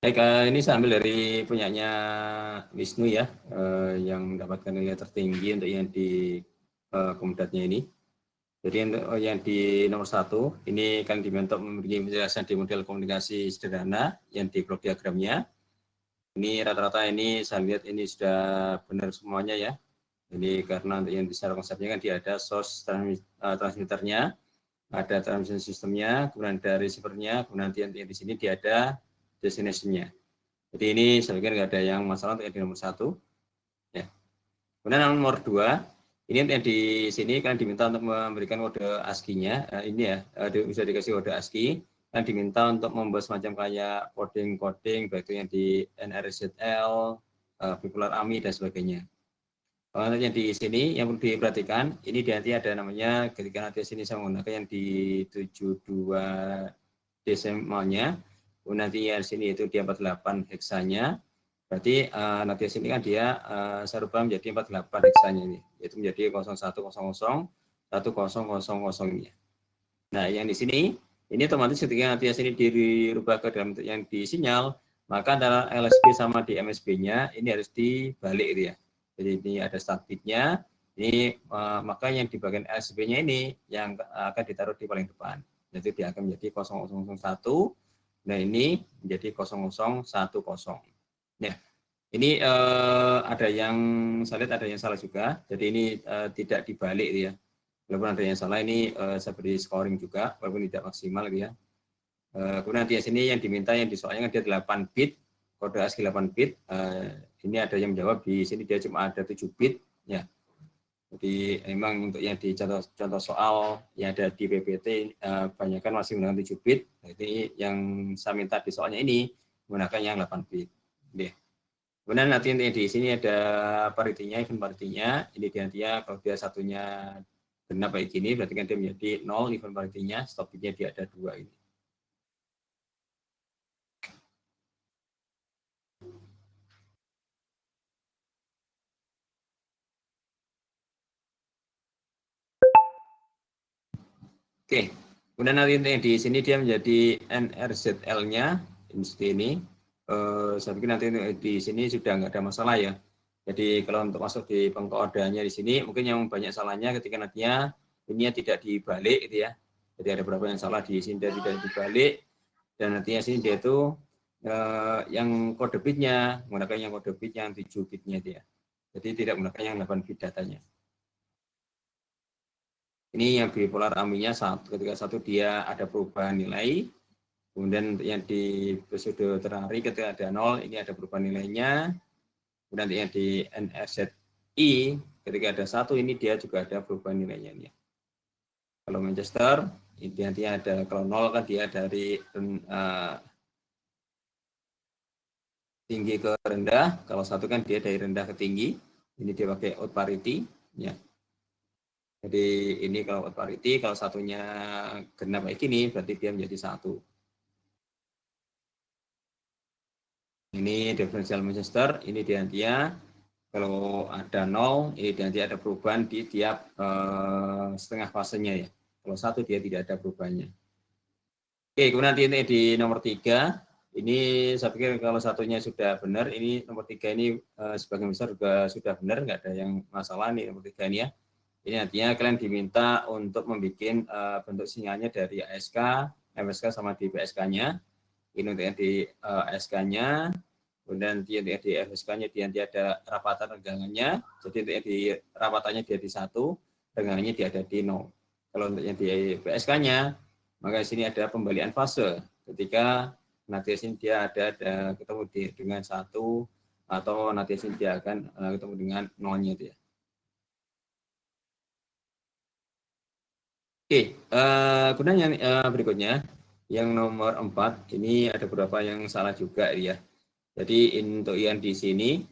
Baik, ini saya ambil dari punyanya Wisnu ya, yang mendapatkan nilai tertinggi untuk yang di komunitasnya ini. Jadi untuk yang di nomor 1, ini kan diminta memberi penjelasan di model komunikasi sederhana yang di blok diagramnya. Ini rata-rata ini saya lihat ini sudah benar semuanya ya. Jadi karena untuk yang secara konsepnya kan dia ada source transmitternya, ada transmission sistemnya, kemudian ada receivernya, kemudian nanti yang di sini dia ada destination-nya. Jadi ini saya pikir nggak ada yang masalah untuk yang di nomor 1. Ya. Kemudian nomor 2, ini yang di sini kan diminta untuk memberikan kode ASCII-nya. Ini ya, bisa dikasih kode ASCII. Kan diminta untuk membuat semacam kayak coding-coding, baik itu yang di NRZL, bipolar AMI, dan sebagainya. Untuk yang di sini, yang perlu diperhatikan, ini nanti ada namanya, ketika nanti sini saya menggunakan yang di 72 desimalnya, nanti ya di sini itu di 48 heksanya. Berarti nanti sini kan dia saya rubah menjadi 48 heksanya ini, yaitu menjadi 0100 1000 ini. Nah, yang di sini ini otomatis ketika nanti sini dirubah ke dalam bentuk yang di sinyal, maka antara LSB sama di MSB-nya ini harus dibalik gitu ya. Jadi ini ada start bit-nya, ini maka yang di bagian LSB-nya ini yang akan ditaruh di paling depan. Jadi dia akan menjadi 0001. Nah, ini menjadi 0010. Nah, ini ada yang saya lihat ada yang salah juga. Jadi ini tidak dibalik ya. Walaupun ada yang salah ini saya beri scoring juga, walaupun tidak maksimal ya. Kemudian nanti sini yang diminta yang disoalnya dia 8 bit, kode ASCII 8 bit. Ini ada yang menjawab di sini dia cuma ada 7 bit ya. Jadi memang untuk yang di contoh soal yang ada di PPT banyak kan masih menggunakan 7 bit. Jadi yang saya minta di soalnya ini menggunakan yang 8 bit. Oke. Kemudian nanti di sini ada paritinya, event paritinya. Ini dia kalau dia satunya genap kayak gini, berarti kan dia menjadi 0 event paritinya, stop bitnya dia ada 2 ini. Oke, kemudian nanti di sini dia menjadi NRZL-nya, seperti ini. Saya pikir nanti di sini sudah nggak ada masalah ya. Jadi kalau untuk masuk di pengkodeannya di sini, mungkin yang banyak salahnya ketika nantinya ini tidak dibalik gitu ya. Jadi ada beberapa yang salah di sini dia tidak dibalik, dan nantinya sini dia itu yang kode bitnya menggunakan yang kode bit yang 7 bitnya dia. Jadi tidak menggunakan yang 8 bit datanya. Ini yang bipolar AMI-nya ketika satu dia ada perubahan nilai, kemudian yang di episode terakhir ketika ada 0 ini ada perubahan nilainya, kemudian yang di NRZI ketika ada 1 ini dia juga ada perubahan nilainya ini. Kalau Manchester ini nanti ada, kalau 0 kan dia dari tinggi ke rendah, kalau 1 kan dia dari rendah ke tinggi. Ini dia pakai out parity ya. Jadi ini kalau out parity, kalau satunya genap kayak gini berarti dia menjadi 1. Ini differential Manchester, ini dia kalau ada 0, ini nanti ada perubahan di tiap setengah fasenya ya. Kalau 1 dia tidak ada perubahannya. Oke, kemudian nanti di nomor 3, ini saya pikir kalau satunya sudah benar, ini nomor 3 ini sebagian besar juga sudah benar, nggak ada yang masalah nih nomor 3 ini ya. Ini nantinya kalian diminta untuk membuat bentuk sinyalnya dari ASK, MSK sama di PSK-nya. Ini untuk yang di ASK-nya, kemudian di FSK-nya nanti ada rapatan renggangannya. Jadi untuk yang di rapatannya dia di 1, renggangannya dia ada di 0. Kalau untuk yang di PSK-nya, maka di sini ada pembalian fase. Ketika nanti sini dia ada ketemu dengan 1, atau nanti sini dia akan ketemu dengan 0-nya dia. Oke, kemudian yang berikutnya, yang nomor 4, ini ada beberapa yang salah juga ya. Jadi untuk yang di sini,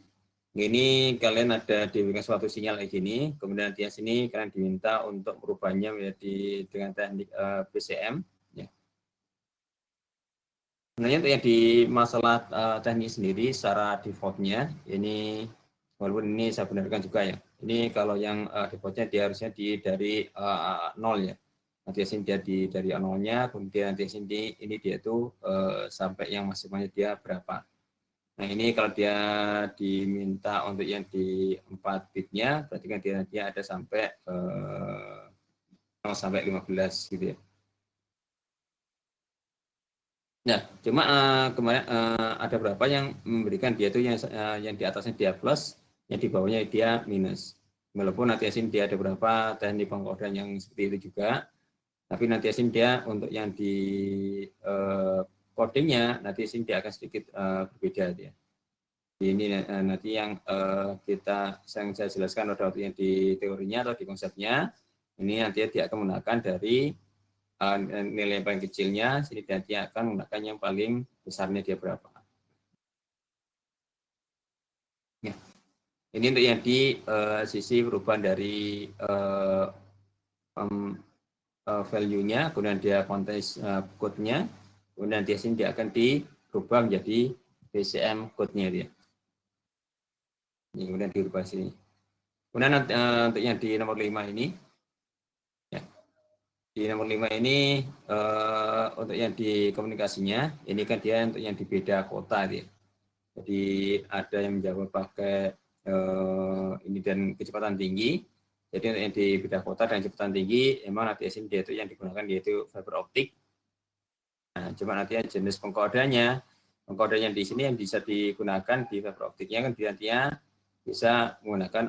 ini kalian ada diberikan suatu sinyal kayak gini, kemudian di sini kalian diminta untuk merubahnya menjadi dengan teknik PCM. Ya. Sebenarnya untuk yang di masalah teknik sendiri, secara defaultnya, ini walaupun ini saya benarkan juga ya, ini kalau yang defaultnya dia harusnya dari 0 ya. Nanti sini dia dari nolnya, kemudian nanti sini ini dia itu sampai yang maksimalnya dia berapa. Nah ini kalau dia diminta untuk yang di 4 bitnya, berarti kan dia ada sampai 0 sampai 15 gitu ya. Nah, cuma kemarin ada berapa yang memberikan dia itu yang di atasnya dia plus, yang di bawahnya dia minus. Walaupun nanti asin dia ada berapa teknik pengkodean yang seperti itu juga, tapi nanti asin dia untuk yang di codingnya nanti asin dia akan sedikit berbeda dia. Ini nanti yang saya jelaskan pada waktu yang di teorinya atau di konsepnya, ini nanti dia akan menggunakan dari nilai yang paling kecilnya, sini dia akan menggunakan yang paling besarnya dia berapa. Ya. Ini untuk yang di sisi perubahan dari value-nya, kemudian dia konteks code-nya, kemudian di sini dia akan dirubah menjadi BCM code-nya dia. Ini kemudian dirubah sini. Kemudian untuk yang di nomor 5 ini, ya, di nomor 5 ini untuk yang di komunikasinya, ini kan dia untuk yang di beda kota dia. Jadi ada yang menjawab pakai ini dan kecepatan tinggi. Jadi untuk yang di beda kota dan kecepatan tinggi, emang nanti dia itu yang digunakan yaitu fiber optik. Nah, cuma nanti jenis pengkodenya di sini yang bisa digunakan di fiber optiknya kan nantinya bisa menggunakan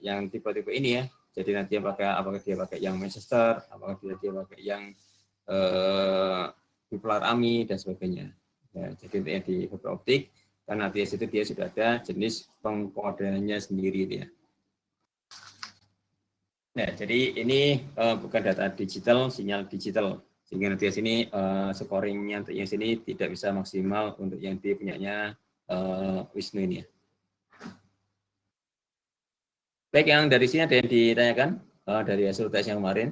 yang tipe-tipe ini ya. Jadi nanti apakah dia pakai yang Manchester, apakah dia pakai yang bipolar AMI dan sebagainya. Ya, jadi untuk yang di fiber optik karena nanti itu dia sudah ada jenis pengkodeannya sendiri dia. Nah, jadi ini bukan data digital, sinyal digital. Sehingga nanti sini scoringnya untuk yang sini tidak bisa maksimal untuk yang di punyanya Wisnu ini ya. Baik, yang dari sini ada yang ditanyakan dari hasil tes yang kemarin.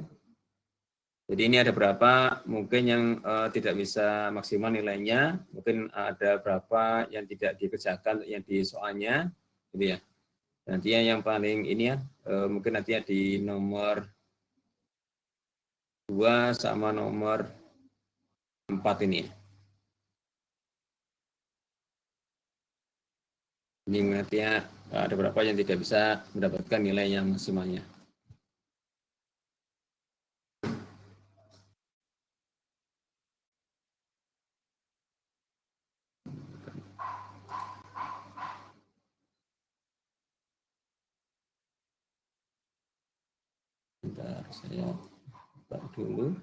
Jadi ini ada berapa mungkin yang tidak bisa maksimal nilainya, mungkin ada berapa yang tidak dikerjakan yang di soalnya, gitu ya. Nantinya yang paling ini ya, mungkin nantinya di nomor 2 sama nomor 4 ini ya. Ini nantinya ada berapa yang tidak bisa mendapatkan nilai yang maksimalnya. Bentar, saya buka dulu.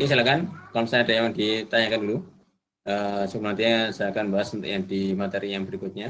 Ini silakan, kalau saya ada yang ditanyakan dulu. Sebenarnya saya akan bahas untuk yang di materi yang berikutnya.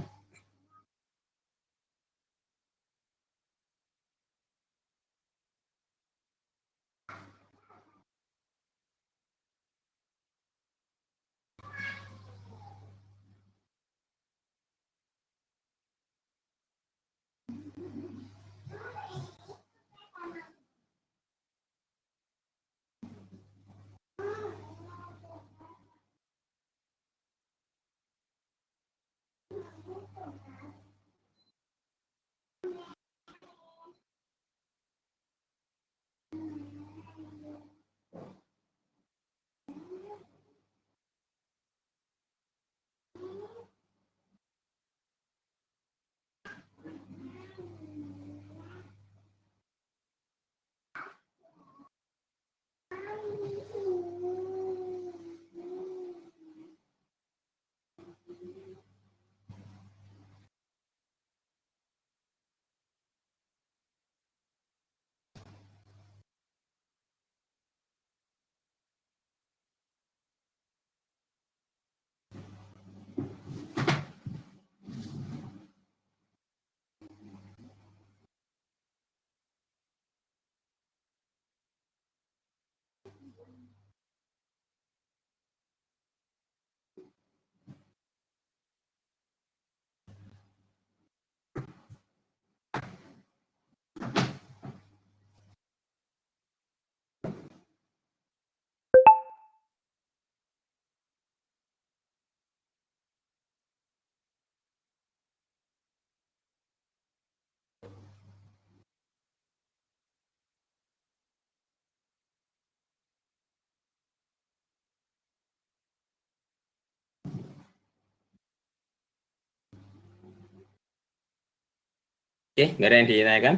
Oke, nggak ada yang ditanyakan?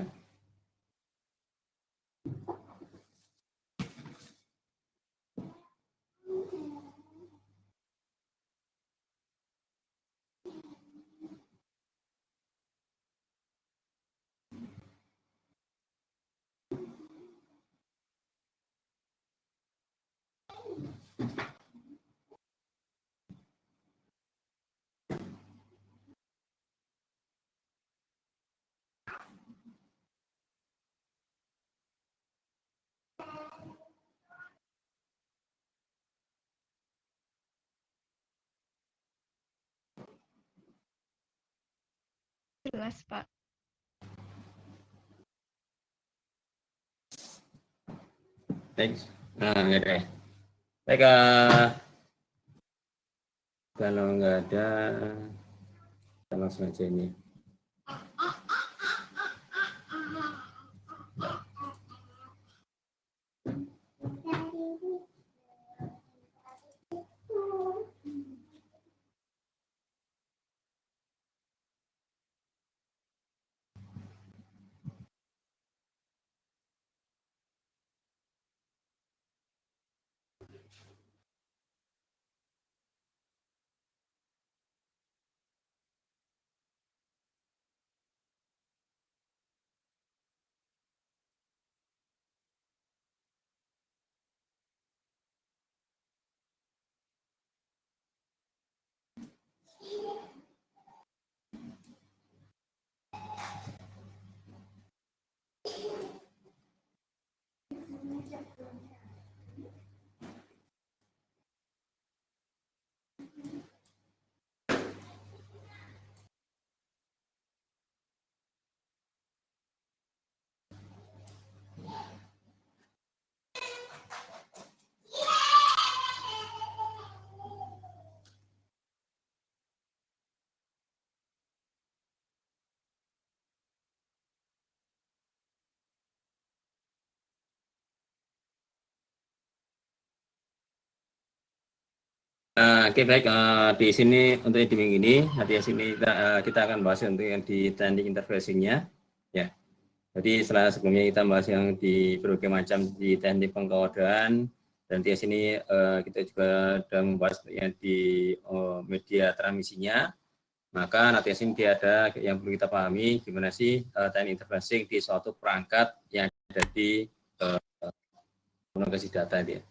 Jelas, Pak. Baik, nah, nggak ada. Baik, kalau nggak ada, kita langsung aja ini. Oke, baik, di sini untuk di minggu ini nanti di sini kita akan bahas untuk yang di teknik interfacing-nya ya. Jadi setelah sebelumnya kita bahas yang di berbagai macam di teknik pengkodean, dan di sini kita juga sudah membahas yang di media transmisinya. Maka nanti di sini dia ada yang perlu kita pahami gimana sih teknik interfacing di suatu perangkat yang ada di komunikasi data dia.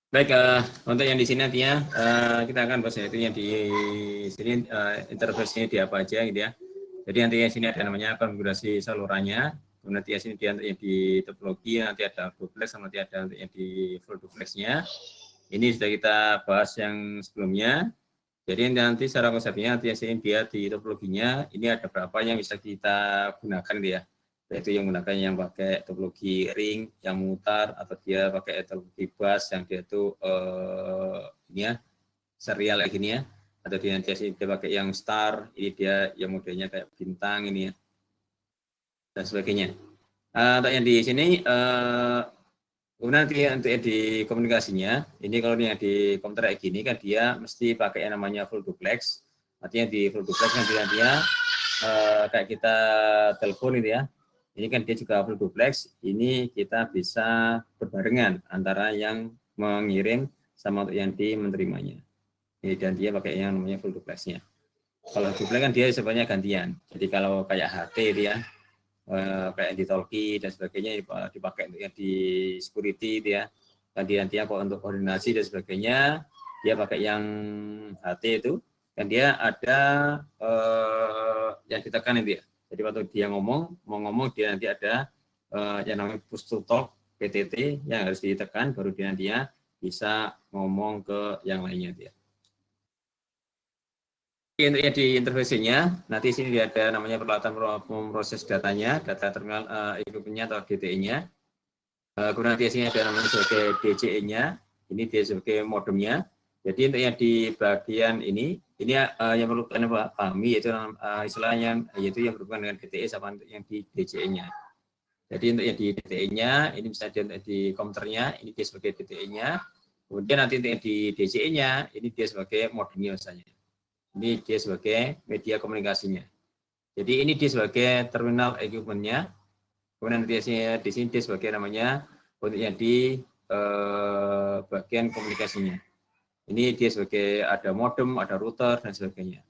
Baik, untuk yang di sini nantinya kita akan bahas itu yang di sini interface-nya di apa aja gitu ya. Jadi nanti di sini ada namanya konfigurasi salurannya, kemudian nanti di sini dia yang di topologi, nanti ada duplex, sama nanti ada yang di full duplex-nya. Ini sudah kita bahas yang sebelumnya. Jadi nanti secara konsepnya nanti di sini dia di topologinya ini ada berapa yang bisa kita gunakan dia. Yaitu yang menggunakan yang pakai topologi ring yang mutar, atau dia pakai topologi bus yang dia itu ini ya serial kayak gini ya, atau dia nanti dia pakai yang star, ini dia yang modelnya kayak bintang ini ya, dan sebagainya. Untuk yang di sini kemudian nanti untuk di komunikasinya, ini kalau yang di komputer kayak gini kan dia mesti pakai yang namanya full duplex. Artinya di full duplex kan dia kayak kita telepon itu ya. Ini kan dia juga full duplex. Ini kita bisa berbarengan antara yang mengirim sama untuk yang di menerimanya. Ini dan dia pakai yang namanya full duplexnya. Kalau duplex kan dia sebenarnya gantian. Jadi kalau kayak HT itu ya, kayak di talkie dan sebagainya dipakai untuk yang di security itu ya. Ganti nantinya kok untuk koordinasi dan sebagainya dia pakai yang HT itu, dan dia ada yang ditekan itu ya. Jadi waktu dia mau ngomong dia nanti ada yang namanya push to talk PTT yang harus ditekan, baru dia nantinya bisa ngomong ke yang lainnya dia. Untuk yang di interface-nya, nanti sini ada namanya peralatan memproses datanya, data terminal equipment-nya atau DTE-nya. Kemudian nanti sini ada namanya sebagai DCE-nya, ini dia sebagai modemnya. Jadi untuk yang di bagian ini yang perlu kalian pahami yaitu istilahnya yaitu yang berhubungan dengan DTE sama untuk yang di DCE-nya. Jadi untuk yang di DTE-nya, ini bisa di komputernya, ini dia sebagai DTE-nya. Kemudian nanti untuk yang di DCE-nya, ini dia sebagai modemnya misalnya. Ini dia sebagai media komunikasinya. Jadi ini dia sebagai terminal equipment-nya. Kemudian di sini dia sebagai namanya untuk yang di bagian komunikasinya. Ini dia sebagai ada modem, ada router dan sebagainya.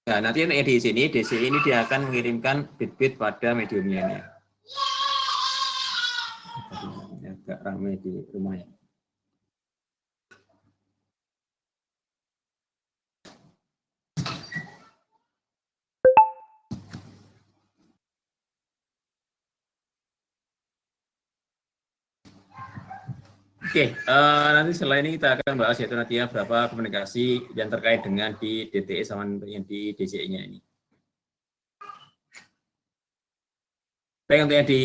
Nah, nanti yang di sini, DC ini dia akan mengirimkan bit-bit pada mediumnya ini. Ini agak ramai di rumah ya. Oke, nanti setelah ini kita akan bahas yaitu nanti ya berapa komunikasi yang terkait dengan di DTE sama yang di DCE-nya ini. Baik, untuk yang di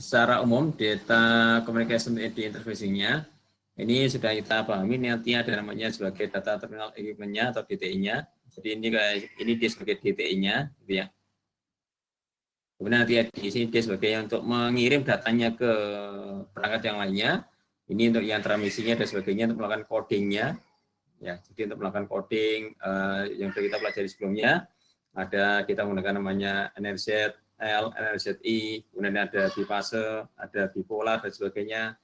secara umum data communication di interfacing-nya ini sudah kita pahami, nanti ada namanya sebagai data terminal equipment-nya atau DTE-nya. Jadi ini dia sebagai DTE-nya, gitu ya. Kemudian nanti di sini dia sebagai untuk mengirim datanya ke perangkat yang lainnya. Ini untuk yang transmisinya dan sebagainya untuk melakukan codingnya. Ya, jadi untuk melakukan coding yang sudah kita pelajari sebelumnya, ada kita menggunakan namanya NRZ L, NRZI, kemudian ada bifase, ada bipolar dan sebagainya.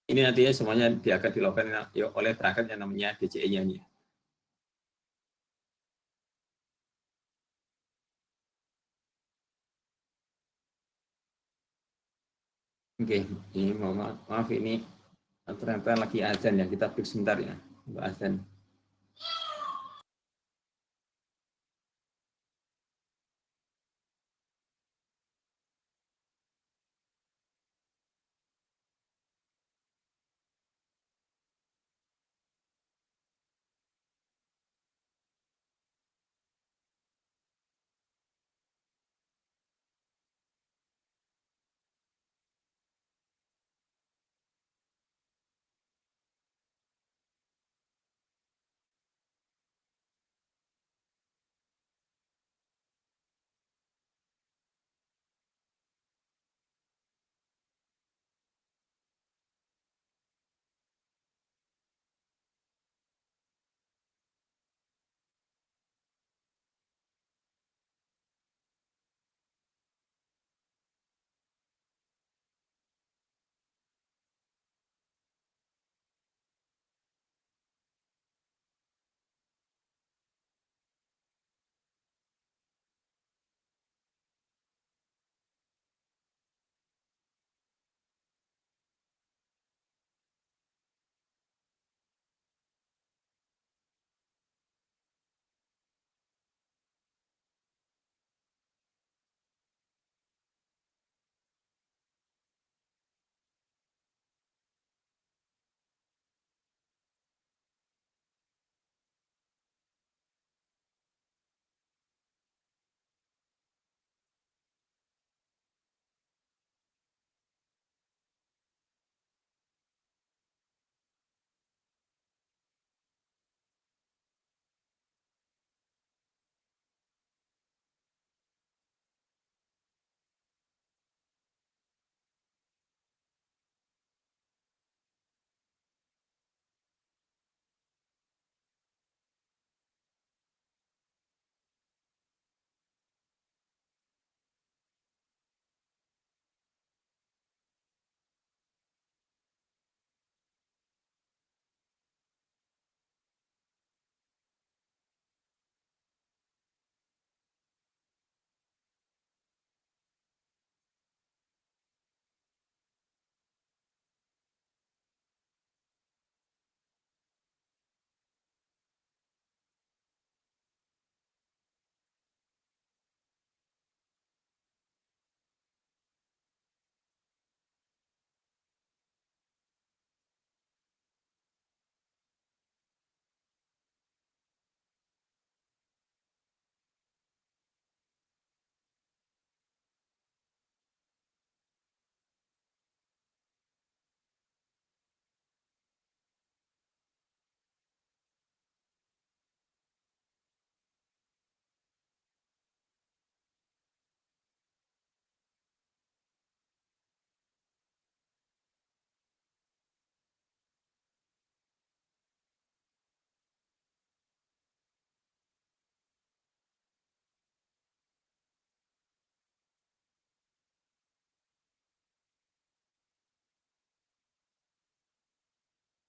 Ini nantinya semuanya akan dilakukan oleh perangkat yang namanya DCE-nya ini. Oke, ini maaf ini ternyata lagi azan ya, kita break sebentar ya untuk azan.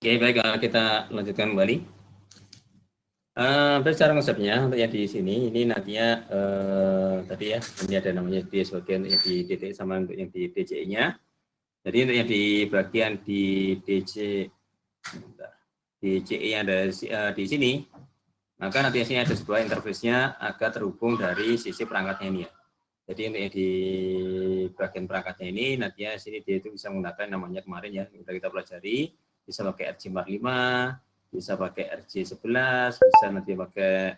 Oke, baik, kita lanjutkan kembali. Secara konsepnya untuk yang di sini ini nantinya tadi ya, ini ada namanya di sebagian yang di DTI sama untuk yang di DCI-nya. Jadi untuk yang di bagian di DCI yang ada di sini, maka nanti sini ada sebuah interface-nya agak terhubung dari sisi perangkatnya ini ya. Jadi untuk yang di bagian perangkatnya ini nantinya sini dia itu bisa menggunakan namanya kemarin ya, sudah kita pelajari, bisa pakai RJ45, bisa pakai RJ11, bisa nanti pakai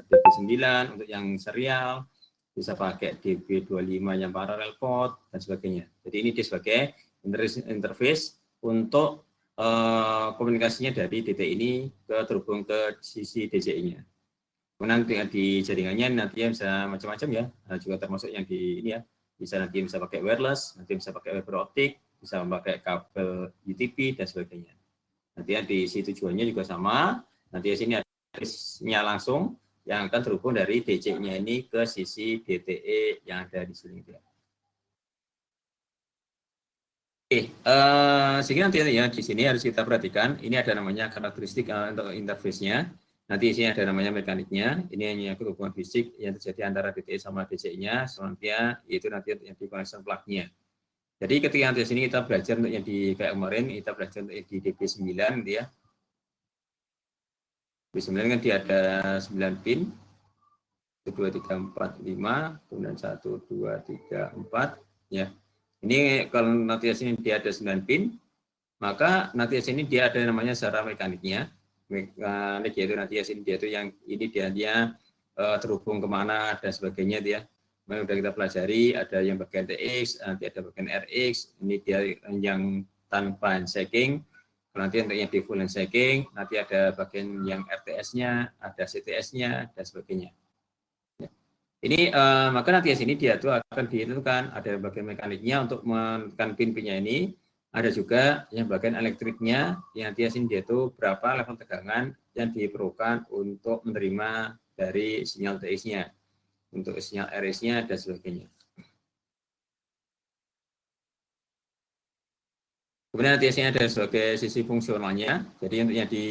DB9 untuk yang serial, bisa pakai DB25 yang parallel port dan sebagainya. Jadi ini dia sebagai interface untuk komunikasinya dari DT ini terhubung ke sisi DCI-nya. Kemudian di jaringannya nanti bisa macam-macam ya, juga termasuk yang di ini ya, bisa nanti bisa pakai wireless, nanti bisa pakai fiber optik, bisa pakai kabel UTP dan sebagainya. Nanti di sisi tujuannya juga sama, nanti di sini ada nya langsung yang akan terhubung dari DC-nya ini ke sisi DTE yang ada di sini. Oke, sehingga nanti ya di sini harus kita perhatikan, ini ada namanya karakteristik untuk interface-nya. Nanti di sini ada namanya mekaniknya, ini hanya hubungan fisik yang terjadi antara DTE sama DC-nya, selanjutnya yaitu nanti yang di connection plug-nya. Jadi ketika nanti di sini kita belajar untuk yang di kayak kemarin, kita belajar untuk di DB9 gitu ya. DB9 kan dia ada 9 pin, 1, 2, 3, 4, 5, kemudian 1, 2, 3, 4, ya. Ini kalau nanti di sini dia ada 9 pin, maka nanti di sini dia ada namanya secara mekaniknya. Mekanik yaitu nanti di sini dia itu yang ini dia terhubung kemana dan sebagainya dia. Yang sudah kita pelajari, ada yang bagian TX, nanti ada bagian RX, ini dia yang tanpa handshaking. Nanti untuk yang di full handshaking, nanti ada bagian yang RTS-nya, ada CTS-nya dan sebagainya. Ini maka nanti di sini dia tuh akan ditentukan ada bagian mekaniknya untuk menekan pin-pinnya ini, ada juga yang bagian elektriknya yang nanti di sini dia tuh berapa level tegangan yang diperlukan untuk menerima dari sinyal TX-nya, untuk sinyal RX-nya dan sebagainya. Kemudian nanti di sini ada sebagai sisi fungsionalnya. Jadi untuk yang di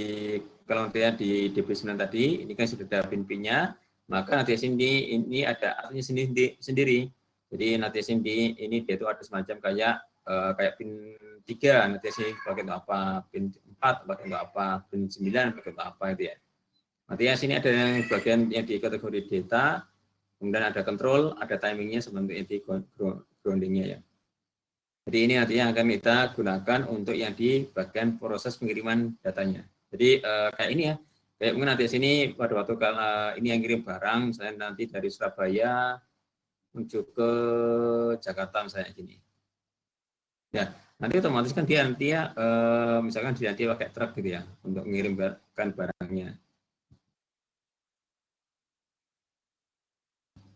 kalau nanti di DB9 tadi ini kan sudah ada pin-pinnya, maka nanti sini ini ada artinya sendiri. Jadi nanti sini ini dia itu ada semacam kayak pin 3, nanti sini pakai untuk apa, pin 4 pakai untuk apa, pin 9 pakai untuk apa itu ya. Nanti ya sini ada yang bagian yang di kategori data, kemudian ada control, ada timingnya seperti di groundingnya ya. Jadi ini nantinya akan kita gunakan untuk yang di bagian proses pengiriman datanya. Jadi kayak ini ya, kayak mungkin nanti sini pada waktu kalau ini yang kirim barang, misalnya nanti dari Surabaya menuju ke Jakarta misalnya gini. Ya, nanti otomatis kan dia nanti ya, misalkan dia nanti pakai truk gitu ya, untuk mengirimkan barangnya.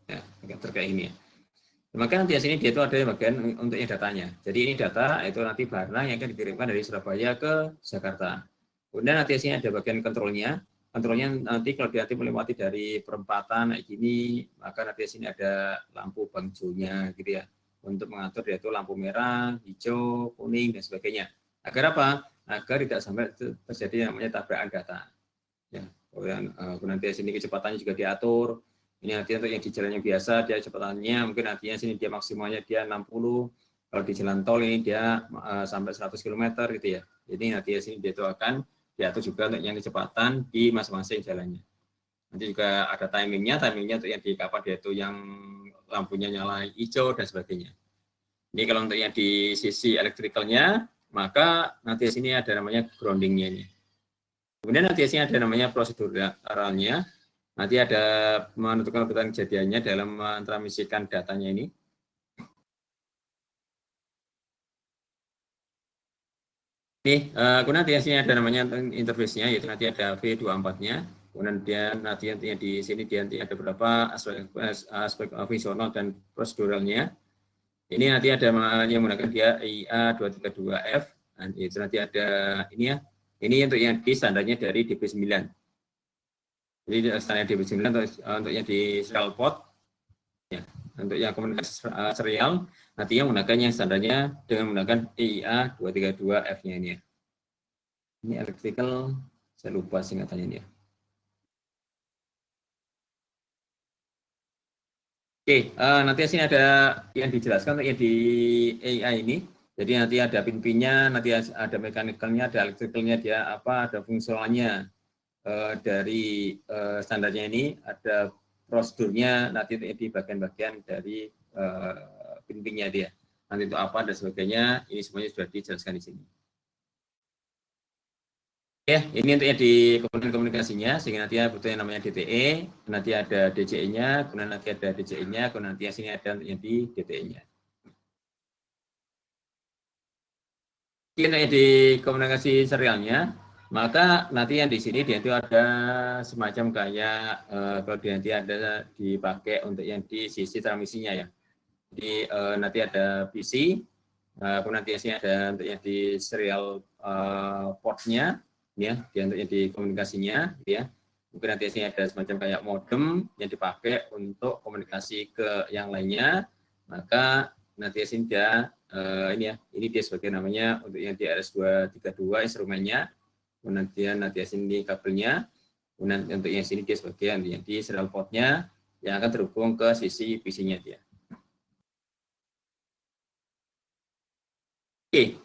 Ya, pakai truk kayak ini ya. Maka nanti di sini dia itu ada bagian untuk datanya. Jadi ini data itu nanti barang yang akan dikirimkan dari Surabaya ke Jakarta. Kemudian nanti di sini ada bagian kontrolnya. Kontrolnya nanti kalau dia melewati dari perempatan kayak gini, maka nanti di sini ada lampu bangjonya gitu ya. Untuk mengatur dia itu lampu merah, hijau, kuning dan sebagainya. Agar apa? Agar tidak sampai terjadi namanya tabrakan data. Ya. Kemudian nanti di sini kecepatannya juga diatur. Ini nanti untuk yang di jalan yang biasa dia kecepatannya mungkin nantinya sini dia maksimalnya dia 60, kalau di jalan tol ini dia sampai 100 km gitu ya. Jadi nanti di sini dia itu akan diatur juga untuk yang kecepatan di masing-masing jalannya. Nanti juga ada timingnya untuk yang di kapan dia itu yang lampunya nyala hijau dan sebagainya. Ini kalau untuk yang di sisi elektrikalnya, maka nanti di sini ada namanya groundingnya ini. Kemudian nanti di sini ada namanya proseduralnya. Nanti ada menentukan urutan kejadiannya dalam mentransmisikan datanya ini. Nih, kemudian nanti sini ada namanya interface-nya, yaitu nanti ada V24-nya. Kemudian dia nanti di sini dia nanti ada beberapa aspek fungsional dan proseduralnya. Ini nanti ada yang menggunakan dia IA232F. Dan itu nanti ada ini ya. Ini untuk yang di standarnya dari DB9. Jadi standar DB9 untuk yang di serial port. Ya, untuk yang komunikasi serial Nantinya menggunakan yang standarnya dengan menggunakan EIA 232F-nya ini ya. Ini electrical, saya lupa singkatannya ini ya. Oke, nanti sini ada yang dijelaskan untuk yang di AI ini. Jadi nanti ada pin-pinnya, nanti ada mechanical-nya, ada electrical-nya, dia apa, ada fungsionalnya dari standarnya ini, ada prosedurnya nanti di bagian-bagian dari pin-pinnya dia. Nanti itu apa dan sebagainya, ini semuanya sudah dijelaskan di sini. Ya, ini untuk yang di komponen komunikasinya, sehingga nanti butuh yang namanya DTE, nanti ada DCE-nya, kemudian nanti ada DCE-nya, kemudian nanti sini ada yang di DTE-nya. Ini di komunikasi serialnya, maka nanti yang di sini dia itu ada semacam kayak kalau nanti ada dipakai untuk yang di sisi transmisinya ya. Jadi nanti ada PC, kemudian nanti sini ada untuk yang di serial portnya, ya, untuk yang di komunikasinya, ya. Mungkin nanti sini ada semacam kayak modem yang dipakai untuk komunikasi ke yang lainnya, maka nanti sini dia ini ya, ini dia sebagai namanya untuk yang di RS232 instrumennya, kemudian nanti sini kabelnya, kemudian untuk yang sini dia sebagai yang di serial portnya yang akan terhubung ke sisi PC-nya dia. Oke,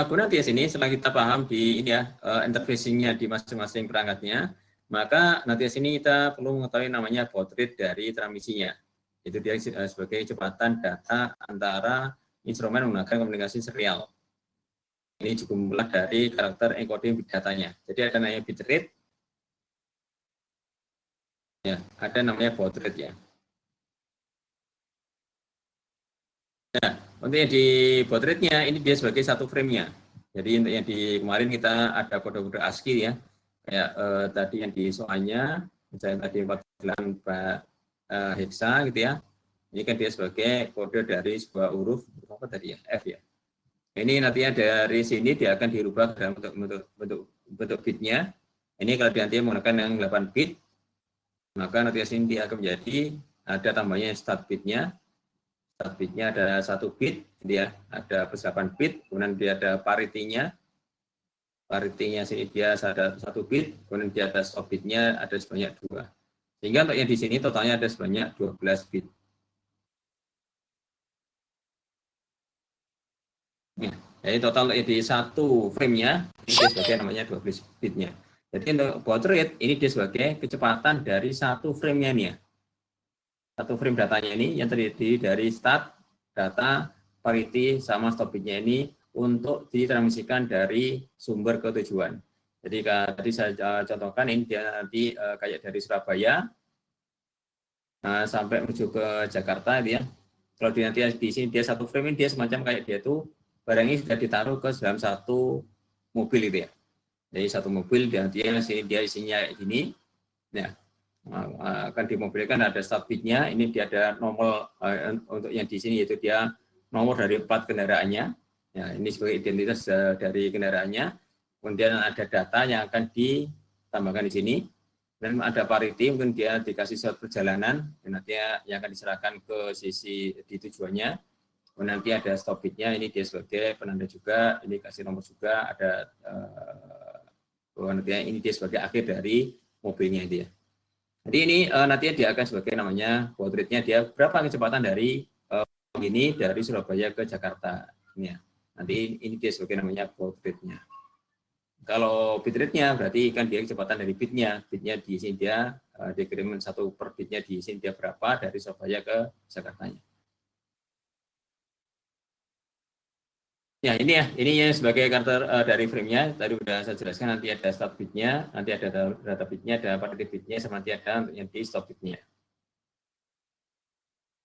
kemudian di sini setelah kita paham di ini ya interfacing-nya di masing-masing perangkatnya, maka nanti sini kita perlu mengetahui namanya baud rate dari transmisinya. Itu dia sebagai kecepatan data antara instrumen menggunakan komunikasi serial. Ini jumlah dari karakter encoding bit datanya. Jadi ada namanya bit rate, ya, ada namanya baud rate ya. Nah, untuk yang di baud rate-nya ini dia sebagai satu frame-nya. Jadi untuk yang di kemarin kita ada kode-kode ASCII ya, kayak tadi yang di soalnya, misalnya tadi 48 hexa gitu ya. Ini kan dia sebagai kode dari sebuah huruf apa tadi ya, F ya. Ini nantinya dari sini dia akan dirubah dalam bentuk bitnya. Ini kalau nanti menggunakan yang 8 bit, maka nanti sini dia akan menjadi ada tambahnya start bitnya. Start bitnya ada 1 bit, dia ada 8 bit, kemudian dia ada parity-nya. Parity-nya sini dia ada 1 bit, kemudian dia ada stop bitnya ada sebanyak 2. Sehingga untuk yang di sini totalnya ada sebanyak 12 bit. Ya, jadi total di satu frame-nya ini dia sebagai namanya 12 bitnya. Jadi untuk baud rate ini dia sebagai kecepatan dari satu frame-nya nih ya. Satu frame datanya ini yang terdiri dari start, data, parity, sama stop bitnya ini untuk ditransmisikan dari sumber ke tujuan. Jadi tadi saya contohkan ini dia nanti kayak dari Surabaya sampai menuju ke Jakarta dia. Kalau dia nanti di sini dia satu frame ini dia semacam kayak dia tuh barang ini sudah ditaruh ke dalam satu mobil itu ya. Jadi satu mobil dan dia isinya kayak gini. Nah, akan dimobilkan ada start bitnya. Ini dia ada nomor untuk yang di sini yaitu dia nomor dari 4 kendaraannya. Ya, ini sebagai identitas dari kendaraannya. Kemudian ada data yang akan ditambahkan di sini. Dan ada parity, mungkin dia dikasih surat perjalanan, dan nanti yang akan diserahkan ke sisi di tujuannya. Kemudian nanti ada stop bitnya, ini dia sebagai penanda juga, ini kasih nomor juga, ada nanti ini dia sebagai akhir dari mobilnya dia. Jadi ini nanti dia akan sebagai namanya baud rate-nya dia berapa kecepatan dari ini dari Surabaya ke Jakarta. Ini ya. Nanti ini dia sebagai namanya baud rate-nya. Kalau bit rate-nya berarti kan dia kecepatan dari bitnya. Bitnya di sini dia dikirim satu per bitnya di sini dia berapa dari Surabaya ke Jakarta-nya. Ya ini ya, ini ya sebagai karakter dari frame-nya. Tadi sudah saya jelaskan nanti ada start bitnya, nanti ada data bitnya, ada parity bitnya, sama nanti ada yang di stop bitnya.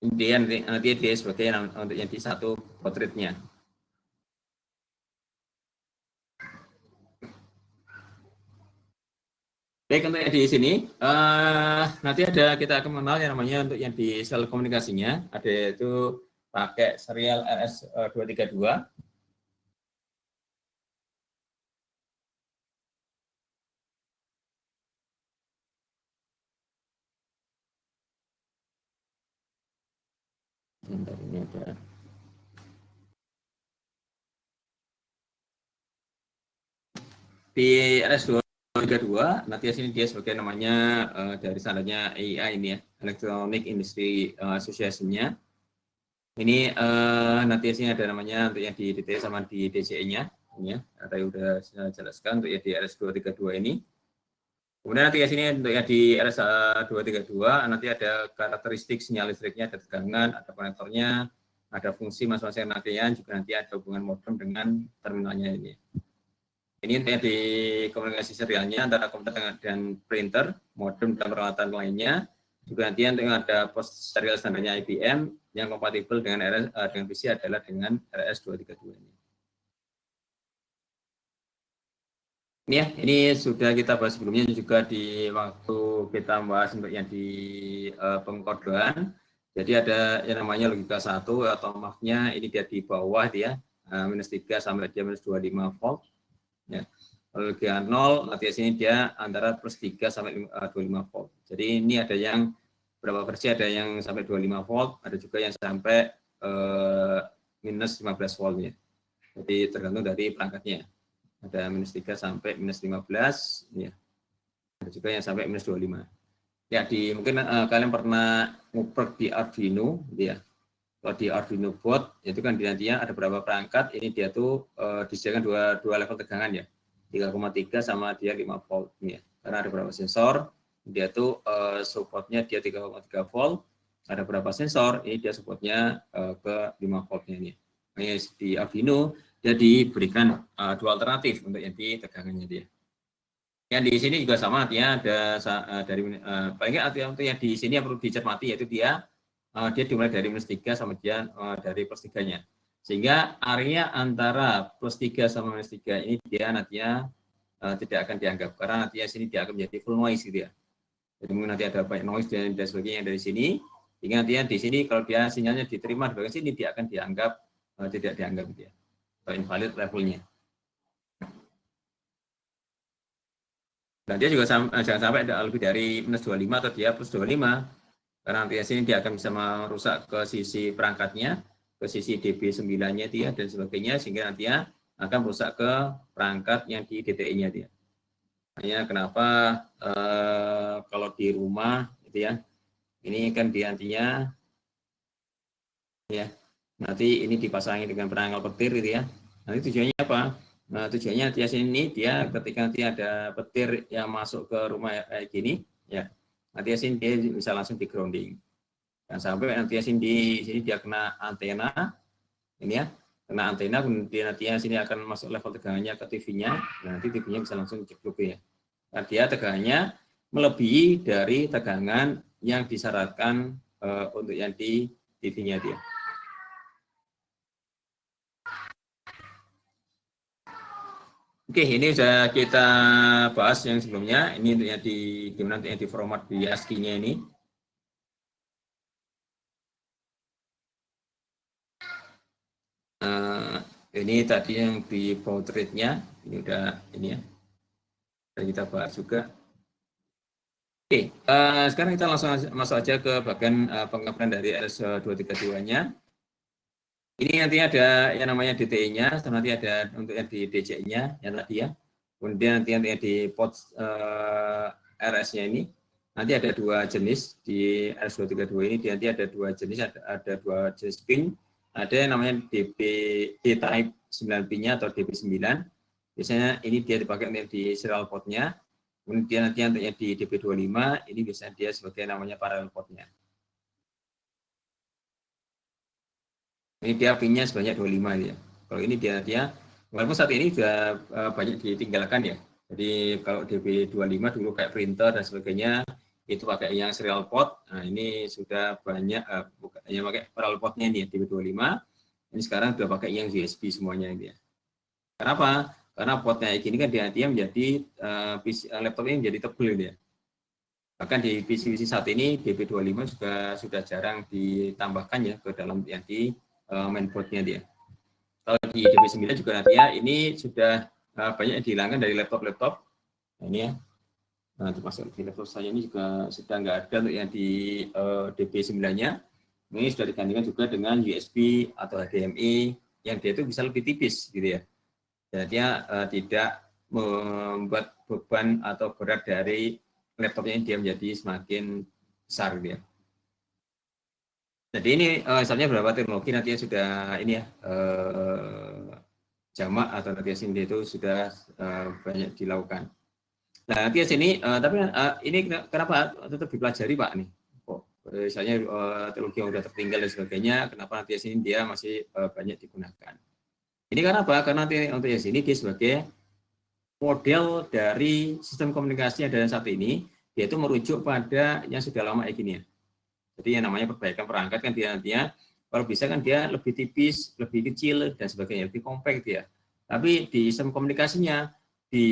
Dia nanti dia sebagai untuk yang di satu portrait-nya. Baik, untuk yang di sini, nanti ada kita akan mengenal yang namanya untuk yang di sel komunikasinya, ada itu pakai serial RS232. Bentar, ini ada. di RS232 nanti sini dia sebagai namanya dari standarnya EIA ini ya, Electronic Industry Association-nya. Ini nanti sini ada namanya untuk yang di DTE sama di DCE-nya, ini ya. Tadi udah saya jelaskan untuk yang di RS232 ini. Kemudian nanti sini untuk yang di RS232 nanti ada karakteristik sinyal listriknya, ada tegangan, ada konektornya, ada fungsi masing-masing rangkaian, juga nanti ada hubungan modem dengan terminalnya ini. Ini untuk yang di komunikasi serialnya antara komputer dan printer, modem dan peralatan lainnya. Juga nanti yang ada pos serial standarnya IBM yang kompatibel dengan PC adalah dengan RS232 ini. Ini ya, ini sudah kita bahas sebelumnya juga di waktu kita bahas untuk yang di pengkodean. Jadi ada yang namanya logika 1 atau maknya ini dia di bawah dia, -3 sampai dia -25 volt. Ya. Kalau logika 0, nanti sini dia antara +3 sampai 25 volt. Jadi ini ada yang berapa versi, ada yang sampai 25 volt, ada juga yang sampai -15 voltnya. Jadi tergantung dari perangkatnya. Ada -3 sampai -15, ya. Ada juga yang sampai -25. Ya, mungkin kalian pernah nguprek di Arduino, gitu ya. Kalau di Arduino board itu kan nantinya ada beberapa perangkat, ini dia tuh disediakan dua level tegangan ya, 3,3 sama dia 5 volt ya. Karena ada beberapa sensor, dia tuh supportnya dia 3,3 volt, ada beberapa sensor, ini dia supportnya ke 5 voltnya ini. Nah, di Arduino dia diberikan dua alternatif untuk yang di tegangannya dia. Yang di sini juga sama, artinya ada dari paling nggak artinya yang di sini yang perlu dicermati yaitu dia dimulai dari -3 sama dia dari +3-nya. Sehingga area antara +3 sama -3 ini dia nantinya tidak akan dianggap, karena nantinya sini dia akan menjadi full noise gitu ya. Jadi mungkin nanti ada banyak noise dan sebagainya dari sini, sehingga nantinya di sini kalau dia sinyalnya diterima di bagian sini dia akan dianggap tidak dianggap dia atau invalid levelnya. Dan dia juga jangan sampai ada lebih dari -25 atau dia +25. Karena nanti sini dia akan bisa merusak ke sisi perangkatnya, ke sisi DB9-nya dia dan sebagainya, sehingga nantinya akan merusak ke perangkat yang di DTE-nya dia. Makanya kenapa kalau di rumah gitu ya, ini kan di nantinya ya, nanti ini dipasangi dengan penanggal petir gitu ya. Nanti tujuannya apa? Nah, tujuannya nanti sini dia ketika nanti ada petir yang masuk ke rumah kayak gini, ya, nanti sini dia bisa langsung di grounding. Dan sampai nanti di sini dia kena antena, ini ya, kena antena, kemudian nantinya sini akan masuk level tegangannya ke TV-nya, nah, nanti TV-nya bisa langsung jeblok ya. Nah, dia tegangannya melebihi dari tegangan yang disyaratkan untuk yang di TV-nya dia. Oke, ini sudah kita bahas yang sebelumnya. Ini untuk yang gimana untuk yang di format di ASCII-nya ini. Ini tadi yang di baud rate-nya, ini udah ini ya. Sudah kita bahas juga. Oke, sekarang kita langsung masuk aja ke bagian pengkabaran dari RS232-nya. Ini nanti ada yang namanya DTE-nya, nanti ada untuk yang di DCE-nya, yang tadi ya. Kemudian nanti yang di port RS-nya ini, nanti ada dua jenis di RS232 ini, nanti ada dua jenis, ada dua jenis pin. Ada yang namanya D-Type 9-pinnya atau DP9. Biasanya ini dia dipakai untuk di serial port-nya. Kemudian nanti untuk yang di DP25, ini biasanya dia sebagai namanya parallel port-nya. Ini dia pinnya sebanyak 25 ya. Kalau ini dia walaupun saat ini sudah banyak ditinggalkan ya. Jadi kalau DB25 dulu kayak printer dan sebagainya itu pakai yang serial port. Nah, ini sudah banyak yang pakai parallel portnya ini ya, DB25. Ini sekarang sudah pakai yang USB semuanya ini ya. Kenapa? Karena portnya ini kan dia menjadi laptop ini menjadi tebal ini ya. Bahkan di PC saat ini DB25 juga sudah jarang ditambahkan ya ke dalam yang di mainboardnya dia. Kalau di DB9 juga nanti ya, ini sudah banyak yang dihilangkan dari laptop-laptop. Nah, ini ya. Nah, termasuk di laptop saya ini juga sudah nggak ada untuk yang di DB9-nya. Ini sudah digantikan juga dengan USB atau HDMI yang dia itu bisa lebih tipis gitu ya. Jadi tidak membuat beban atau berat dari laptopnya dia menjadi semakin besar gitu ya. Jadi ini misalnya beberapa teknologi nantinya sudah ini ya jamak atau nanti sini itu sudah banyak dilakukan. Nah nanti sini tapi ini kenapa tetap dipelajari Pak nih? Kok misalnya teknologi yang sudah tertinggal dan sebagainya, kenapa nanti sini dia masih banyak digunakan? Ini karena apa? Karena nanti untuk yang sini dia sebagai model dari sistem komunikasi yang ada saat ini, yaitu merujuk pada yang sudah lama kayak gini ya. Jadi yang namanya perbaikan perangkat kan dia nantinya kalau bisa kan dia lebih tipis, lebih kecil dan sebagainya, lebih compact ya. Tapi di sistem komunikasinya, di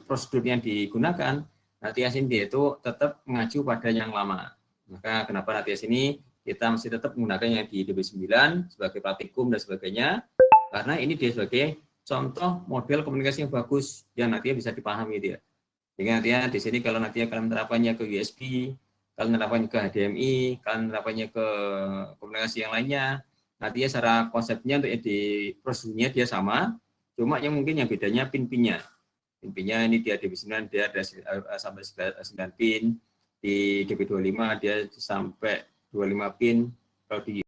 prosedur yang digunakan, nanti sini dia itu tetap mengacu pada yang lama. Maka kenapa nanti sini kita masih tetap menggunakan yang di DB9 sebagai praktikum dan sebagainya, karena ini dia sebagai contoh model komunikasi yang bagus yang nantinya bisa dipahami dia. Jadi nantinya di sini kalau nantinya kalian menerapkannya ke USB, kalian menerapkannya ke HDMI, kalian menerapkannya ke komunikasi yang lainnya, nantinya secara konsepnya untuk di prosedurnya dia sama, cuma yang mungkin yang bedanya pin-pinnya. Pin-pinnya ini dia DB9 dia ada sampai 9 pin, di DB25 dia sampai 25 pin, kalau di